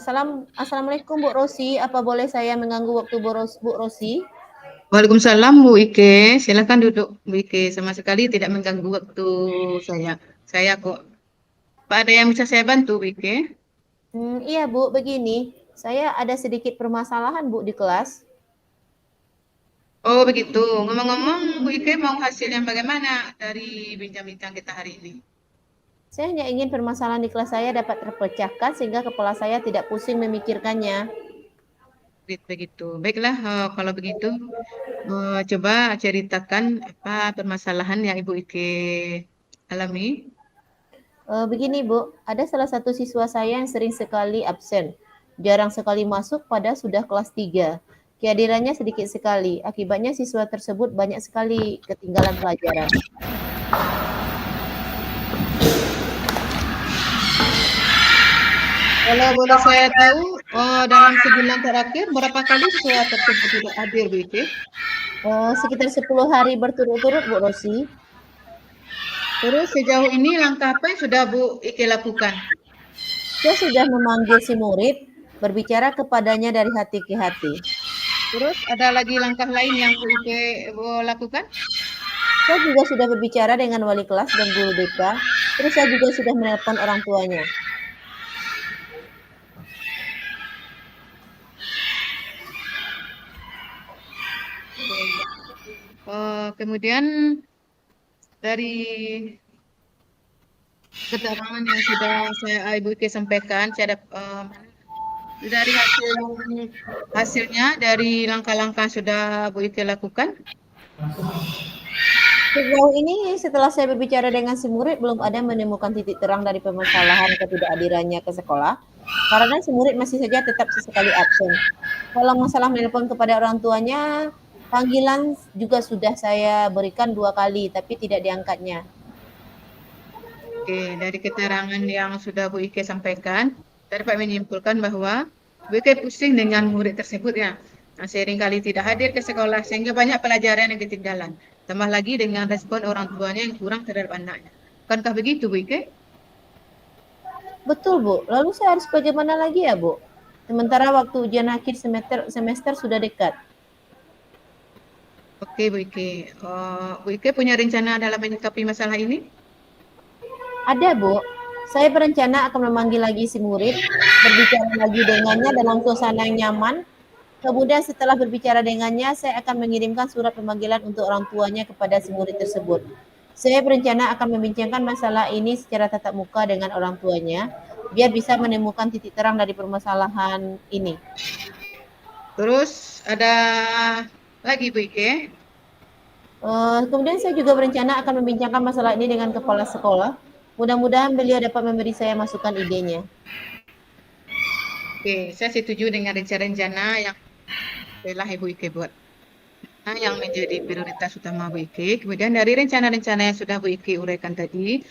Assalamualaikum Bu Rosi, apa boleh saya mengganggu waktu Bu Rosi? Waalaikumsalam Bu Ike, silakan duduk Bu Ike. Sama sekali tidak mengganggu waktu saya. Saya kok. Pak, ada yang bisa saya bantu Bu Ike? Iya Bu, begini, saya ada sedikit permasalahan Bu di kelas. Oh begitu. Ngomong-ngomong, Bu Ike mau hasil yang bagaimana dari bincang-bincang kita hari ini? Saya hanya ingin permasalahan di kelas saya dapat terpecahkan sehingga kepala saya tidak pusing memikirkannya. Begitu. Baiklah, kalau begitu, coba ceritakan apa permasalahan yang Ibu Ike alami. Begini Bu, ada salah satu siswa saya yang sering sekali absen, jarang sekali masuk pada sudah kelas 3. Kehadirannya sedikit sekali, akibatnya siswa tersebut banyak sekali ketinggalan pelajaran. Kalau boleh saya tahu, dalam sebulan terakhir berapa kali siswa tersebut tidak hadir Bu Ike? Sekitar 10 hari berturut-turut Bu Rosi. Terus sejauh ini langkah apa yang sudah Bu Ike lakukan? Saya sudah memanggil si murid, berbicara kepadanya dari hati ke hati. Terus ada lagi langkah lain yang Bu Ike lakukan? Saya juga sudah berbicara dengan wali kelas dan guru BK, terus saya juga sudah menelpon orang tuanya. Kemudian dari keterangan yang sudah Ibu Ike sampaikan, dari hasilnya dari langkah-langkah sudah Bu Ike lakukan. Sejauh ini setelah saya berbicara dengan si murid belum ada menemukan titik terang dari permasalahan ketidakhadirannya ke sekolah, karena si murid masih saja tetap sesekali absen. Kalau masalah menelpon kepada orang tuanya, panggilan juga sudah saya berikan 2 kali, tapi tidak diangkatnya. Oke, dari keterangan yang sudah Bu Ike sampaikan, dapat menyimpulkan bahwa Bu Ike pusing dengan murid tersebut ya. Nah, seringkali tidak hadir ke sekolah sehingga banyak pelajaran yang ketinggalan. Tambah lagi dengan respon orang tuanya yang kurang terhadap anaknya. Bukankah begitu Bu Ike? Betul, Bu. Lalu saya harus bagaimana lagi ya, Bu? Sementara waktu ujian akhir semester sudah dekat. Oke Bu Ike. Bu Ike punya rencana dalam menyikapi masalah ini? Ada, Bu. Saya berencana akan memanggil lagi si murid, berbicara lagi dengannya dalam suasana yang nyaman. Kemudian setelah berbicara dengannya, saya akan mengirimkan surat pemanggilan untuk orang tuanya kepada si murid tersebut. Saya berencana akan membincangkan masalah ini secara tatap muka dengan orang tuanya, biar bisa menemukan titik terang dari permasalahan ini. Terus ada lagi Bu Ike. Kemudian saya juga berencana akan membincangkan masalah ini dengan kepala sekolah. Mudah-mudahan beliau dapat memberi saya masukan idenya. Oke, saya setuju dengan rencana-rencana yang telah Ibu Ike buat. Nah, yang menjadi prioritas utama Bu Ike. Kemudian dari rencana-rencana yang sudah Bu Ike uraikan tadi,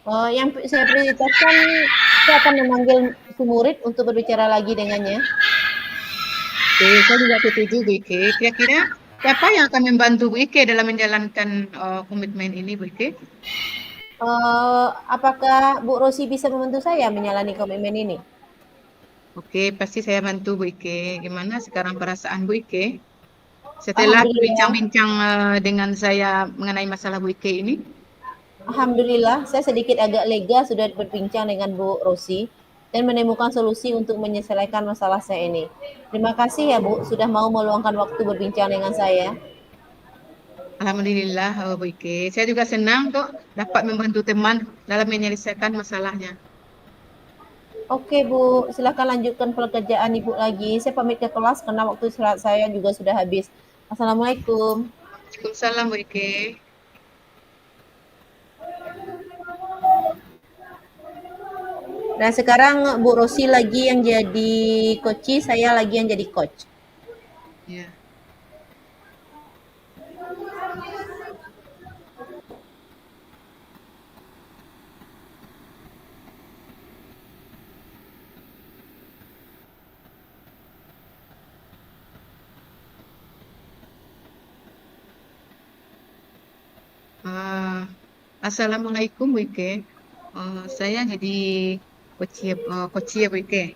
Yang saya prioritaskan, saya akan memanggil si murid untuk berbicara lagi dengannya. saya juga setuju Bu Ike. Kira-kira siapa yang akan membantu Bu Ike dalam menjalankan komitmen ini Bu Ike? Apakah Bu Rosi bisa membantu saya menjalani komitmen ini? Oke, pasti saya bantu Bu Ike. Gimana sekarang perasaan Bu Ike setelah Alhamdulillah, berbincang-bincang dengan saya mengenai masalah Bu Ike ini? Alhamdulillah, saya sedikit agak lega sudah berbincang dengan Bu Rosi dan menemukan solusi untuk menyelesaikan masalah saya ini. Terima kasih ya Bu, sudah mau meluangkan waktu berbincang dengan saya. Alhamdulillah Bu Ike. Saya juga senang kok dapat membantu teman dalam menyelesaikan masalahnya. Oke Bu, silakan lanjutkan pekerjaan Ibu lagi. Saya pamit ke kelas karena waktu istirahat saya juga sudah habis. Assalamualaikum. Waalaikumsalam Bu Ike. Nah sekarang Bu Rosi lagi yang jadi coach, saya lagi yang jadi coach. Ya. Uh, Assalamualaikum Bu Ike. Saya jadi coach ya Bu Ike.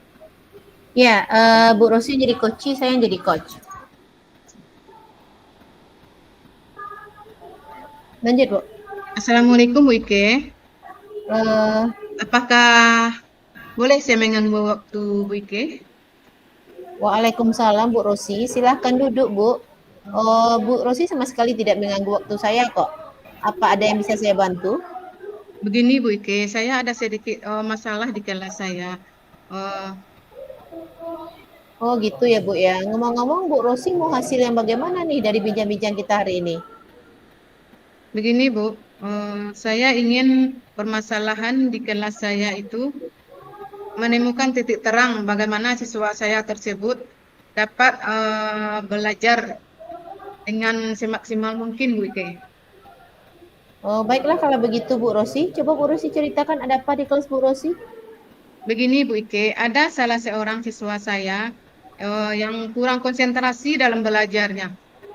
Ya, Bu Rosi jadi coach, saya yang jadi coach. Lanjut, Bu. Assalamualaikum Bu Ike. Eh, Apakah boleh saya mengganggu waktu Bu Ike? Waalaikumsalam Bu Rosi, silahkan duduk Bu. Oh, Bu Rosi sama sekali tidak mengganggu waktu saya kok. Apa ada yang bisa saya bantu? Begini Bu Ike, saya ada sedikit masalah di kelas saya. Eh, Oh gitu ya Bu ya. Ngomong-ngomong Bu Rosi mau hasil yang bagaimana nih dari bincang-bincang kita hari ini? Begini Bu, saya ingin permasalahan di kelas saya itu menemukan titik terang bagaimana siswa saya tersebut dapat belajar dengan semaksimal mungkin Bu Ike. Oh, baiklah kalau begitu Bu Rosi. Coba Bu Rosi ceritakan ada apa di kelas Bu Rosi? Begini Bu Ike, ada salah seorang siswa saya yang kurang konsentrasi dalam belajarnya,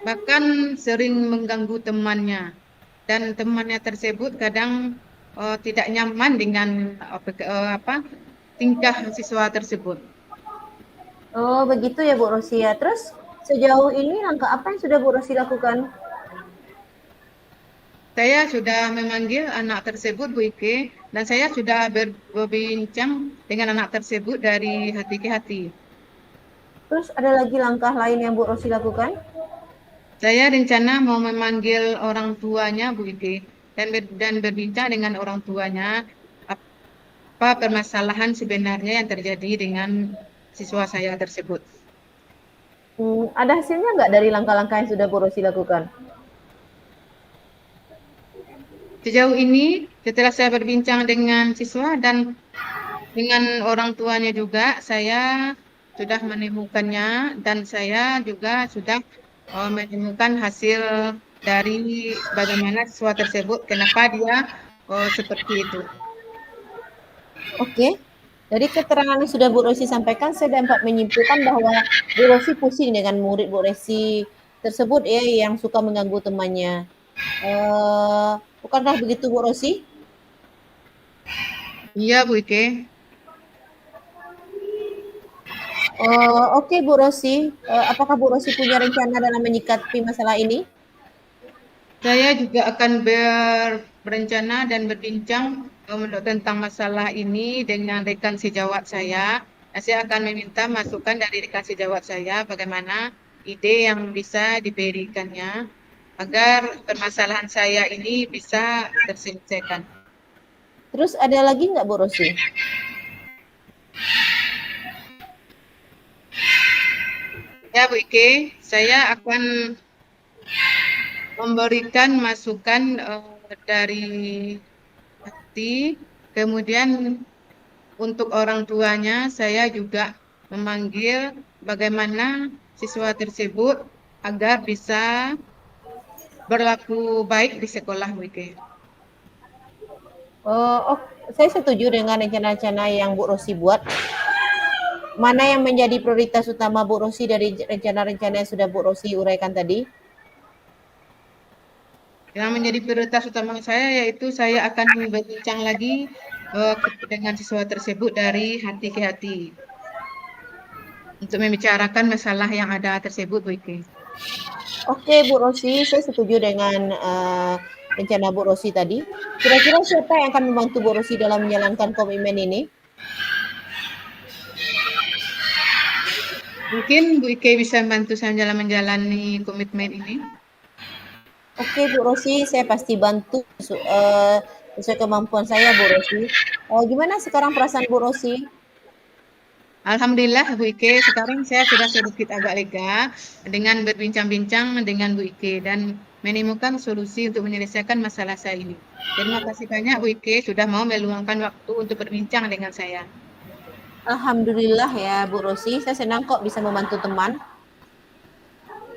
bahkan sering mengganggu temannya, dan temannya tersebut kadang tidak nyaman dengan tingkah siswa tersebut. Oh begitu ya Bu Rosi ya. Terus sejauh ini langkah apa yang sudah Bu Rosi lakukan? Saya sudah memanggil anak tersebut Bu Ike, dan saya sudah berbincang dengan anak tersebut dari hati ke hati. Terus ada lagi langkah lain yang Bu Rosi lakukan? Saya rencana mau memanggil orang tuanya Bu Ike dan berbincang dengan orang tuanya apa permasalahan sebenarnya yang terjadi dengan siswa saya tersebut. Ada hasilnya nggak dari langkah-langkah yang sudah Bu Rosi lakukan? Sejauh ini setelah saya berbincang dengan siswa dan dengan orang tuanya juga, saya sudah menemukannya dan saya juga sudah menemukan hasil dari bagaimana siswa tersebut, kenapa dia seperti itu. Oke. Dari keterangan yang sudah Bu Rosi sampaikan, saya dapat menyimpulkan bahwa Bu Rosi pusing dengan murid Bu Rosi tersebut ya yang suka mengganggu temannya. Bukankah begitu Bu Rosi? Iya Bu Ike. Oke Bu Rosi, apakah Bu Rosi punya rencana dalam menyikapi masalah ini? Saya juga akan berencana dan berbincang tentang masalah ini dengan rekan sejawat saya. Saya akan meminta masukan dari rekan sejawat saya bagaimana ide yang bisa diberikannya agar permasalahan saya ini bisa terselesaikan. Terus ada lagi nggak Bu Rosi? Ya Bu Ike, saya akan memberikan masukan dari hati, kemudian untuk orang tuanya, saya juga memanggil bagaimana siswa tersebut agar bisa berlaku baik di sekolah, Bu Ike. Saya setuju dengan rencana-rencana yang Bu Rosi buat. Mana yang menjadi prioritas utama Bu Rosi dari rencana-rencana yang sudah Bu Rosi uraikan tadi? Yang menjadi prioritas utama saya yaitu saya akan berbincang lagi dengan siswa tersebut dari hati ke hati untuk membicarakan masalah yang ada tersebut, Bu Ike. Oke Bu Rosi, saya setuju dengan rencana Bu Rosi tadi. Kira-kira siapa yang akan membantu Bu Rosi dalam menjalankan komitmen ini? Mungkin Bu Ike bisa membantu saya dalam menjalani komitmen ini. Oke Bu Rosi, saya pasti bantu sesuai kemampuan saya Bu Rosi. Gimana sekarang perasaan Bu Rosi? Alhamdulillah Bu Ike, sekarang saya sudah sedikit agak lega dengan berbincang-bincang dengan Bu Ike dan menemukan solusi untuk menyelesaikan masalah saya ini. Terima kasih banyak Bu Ike sudah mau meluangkan waktu untuk berbincang dengan saya. Alhamdulillah ya Bu Rosi, saya senang kok bisa membantu teman.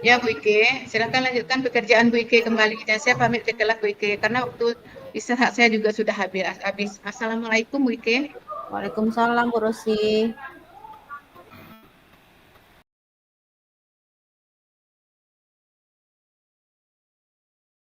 Ya Bu Ike, silakan lanjutkan pekerjaan Bu Ike kembali dan saya pamit ke kelas Bu Ike karena waktu istirahat saya juga sudah habis. Assalamualaikum Bu Ike. Waalaikumsalam Bu Rosi.